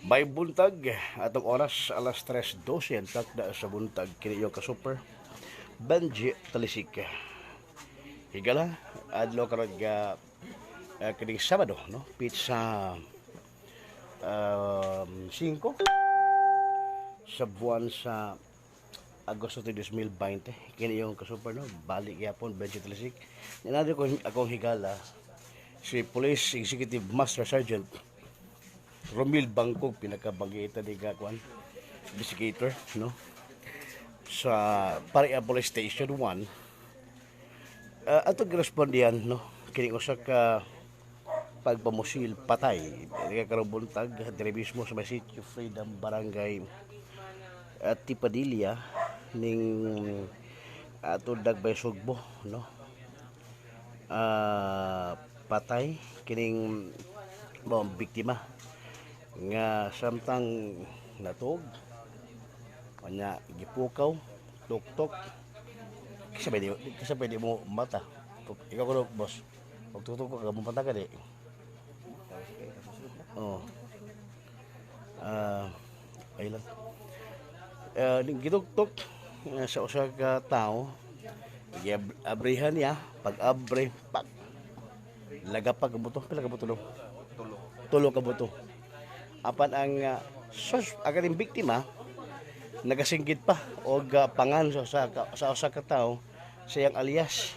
May buntag atong oras alas 3:12 ang takda sa buntag kini yung ka-super Benjie Talisic. Higala adlaw karon ga kining Sabado no pizza 5 sa buwan sa Agosto 2020 kini yung ka-super no balik gyapon Benjie Talisic. Ninadto ko akong higala si Police Executive Master Sergeant Romil Bangkog pinakabangita ni Gakwan investigator no sa Paria Police Station 1 atong respondihan no kini usa ka pagpamusil patay nga karong buntag dire mismo sa may City of Freedom Barangay at Tipadilla ning atong Dagbay Sugbo no patay kining biktima nga samtang natog kanya gipukaw tuktok kasi pwede mo mata ikaw ko boss pag tuktok ko mo mata ka di oh ay lang gituktok sa usa ka tao abrihan niya pag abre pak lagapag ang buto pila ka buto tulo ka buto apan ang agaling biktima nagasinggit pa o pangan sa usa ka tao sa iyang alias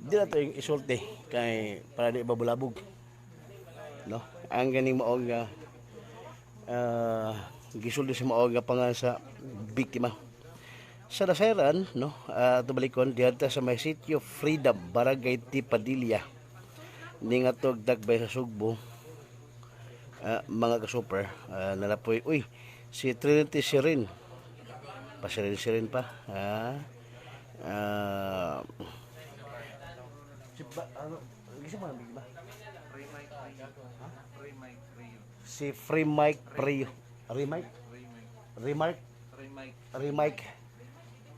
di na to yung isulti kay para di babulabog no ang ganing mao nga gisulti sa mao nga pangan sa biktima sa nasairan no tubalikon diadta sa may City of Freedom Barangay Tipadilla ning atog Dagbay sa Sugbo. Mga ka-super nalapoy si Trinity Sirin pasirin pa si Free Mike Priyo Remike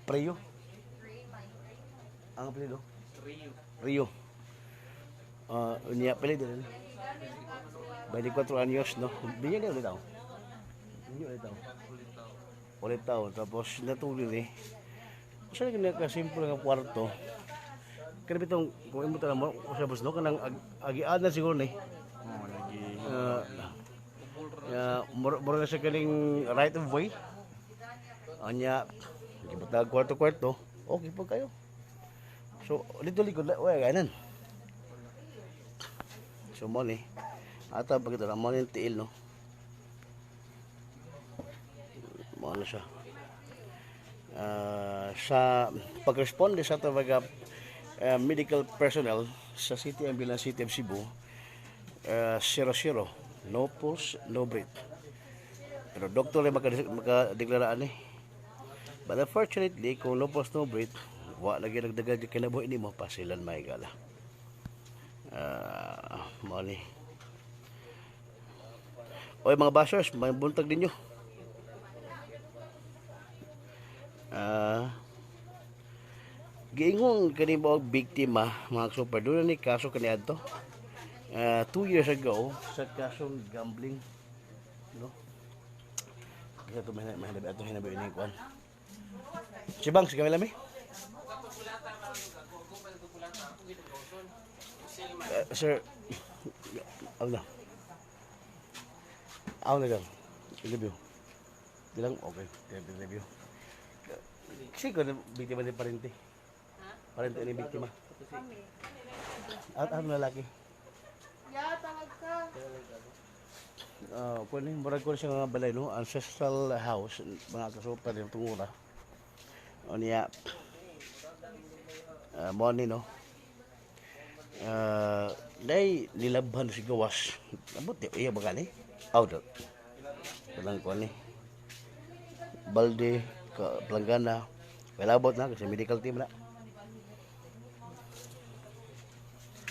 Priyo ang apelyido Rio niya apelyido 24 anyos, no? Binyan niya ulit tao. Tapos natulog eh. Kasi nagkasimple ng kwarto. Kaya bitong, kung imo tayo mo, sa bus, no? Kanang agian na siguro eh. Mura na siya kaling right of way. Anya, gibutag kwarto-kwarto. Okay po kayo. So, likod-likod, ganan. So, mo ni. Ata pag ito lang, mo yung tiil, no? Mo na siya. Sa pag-responde sa ito medical personnel sa City Ambulance City of Cebu, 00, no pulse, no breath. Pero doktor ay makadeklaraan eh. But unfortunately, kung no pulse, no breath, wala lagi nagdagal kinabuhi ni mo, pasilan may gala. Mo ni. Oy mga bashers, may buntag ninyo. Giingong kani mo biktima mga super doon ni kaso kaniadto. 2 years ago sa kasong gambling, no? Kaya to mahinabi ato hinabi ini kwan. Si Bang, si Kamilami. Sir, na lang. I-review. Di lang, okay. I-review. Kasi ko na biktima ni parente. Parente ni biktima. At ano lalaki? Ya, tangag ka. Kung ano yung murag ko siya nga balay, no? Ancestral house, mga kasupa din tungura. O niya, money, no? Dahil nilabhan si gawas. Abot, iya ba gani? Out. Walang ko ni. balde, planggana. Palabot na kasi medical team na.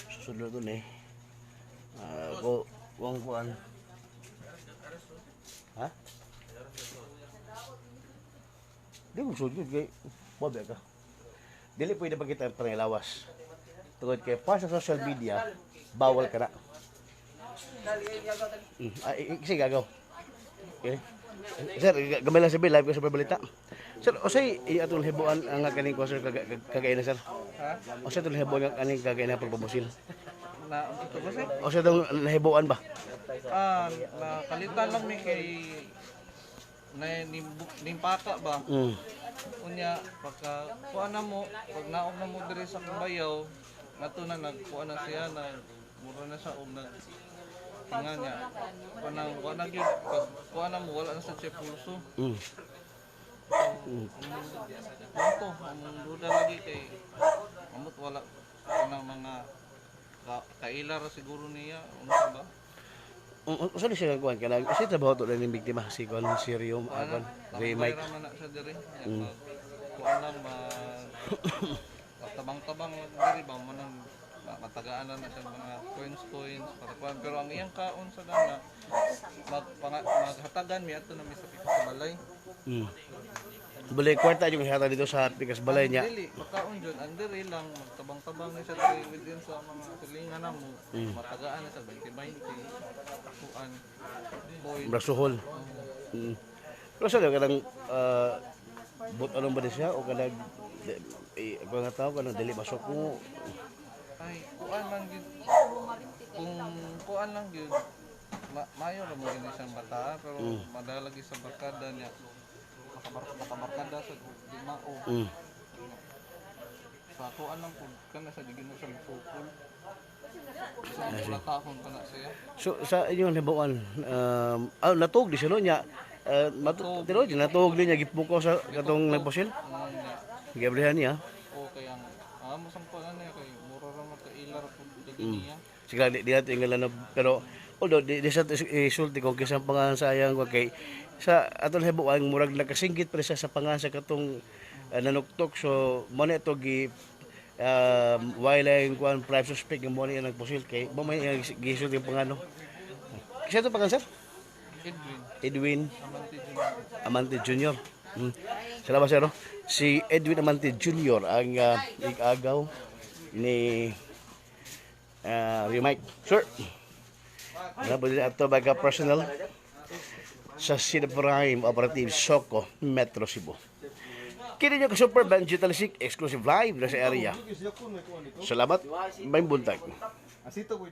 Susunod doon eh. Kuan. Ha? Di mo sugod kay babe ka. Dili pwede pa kita pangilawas. Tungod kay pa sa social media, bawal ka na. Sige gagaw. Okay. Sir, gamay lang sa bill, live ko sa balita. Sir, osay atong hibuan ang kaning ko sir kagay na sir. Ha? Osay atong hibuan ang kaning kagay na pagpabusil. Na ito ba sir? Osay atong nahibuan ba? Nakalitan lang mi kay na nimpaka ba? Unya pagka kuan na mo, pag naog na mo diri sa bayaw, nato na nagkuan na siya na mura na siya og nag nga niya. Kuan na gyud pag kuan na mo wala na sa check pulso. Ito, ang duda lagi kay amot wala kanang mga kailar siguro niya unsa ba? Usa siya kuan kanang kasi trabaho to lang ng biktima si kuan serium agon remake. Naman na siya diri. Kuan lang ba tabang-tabang diri ba mo nang matagaan na siya mga coins para kuan pero ang iyang kaon sa dana maghatagan mi ato na mi sa pikas balay. Balik kwarta yung hata dito sa pikas balay niya. Dili makaon jud ang diri lang magtabang-tabang na siya diri within sa mga silingan na mo matagaan na sa 20 kuan boy Brasuhol. Pero sa kanang but anong ba siya o kanang ako nga tao kanang dili masok mo. ay kuan lang gyud kung kuan lang gyud mayo ra mo gini siyang bata pero madalagi sa barkada niya makabarkada sa limao sa kuan lang pud kana sa digino sa sukol sa platahon kana siya So sa inyong hibuan natug di siya no niya matutiro di natug niya gipukaw sa katong nagposil. Gabrihan niya. o kaya mo sampuan niya kay mura ra makailar pud dagi niya. Sigla di natin ngalan na pero although di sa isulti kung kisang pangalan sayang ko kay sa atong hibuan murag nakasinggit pa siya sa pangalan sa katong nanuktok so mo na ito gi wildlife kuan prime suspect mo ni nagpusil kay mo may gisulti yung pangalan. Kisa to pangalan sir? Edwin Amante Jr. Salamat sir. No? Si Edwin Amante Jr. ang ikagaw ni remake. Sir, nabuli ato baga personal sa Prime Operative Soko, Metro Cebu. Kini nyo ka Super Benjie Talisic, exclusive live na sa area. Salamat, may buntag. Asito ko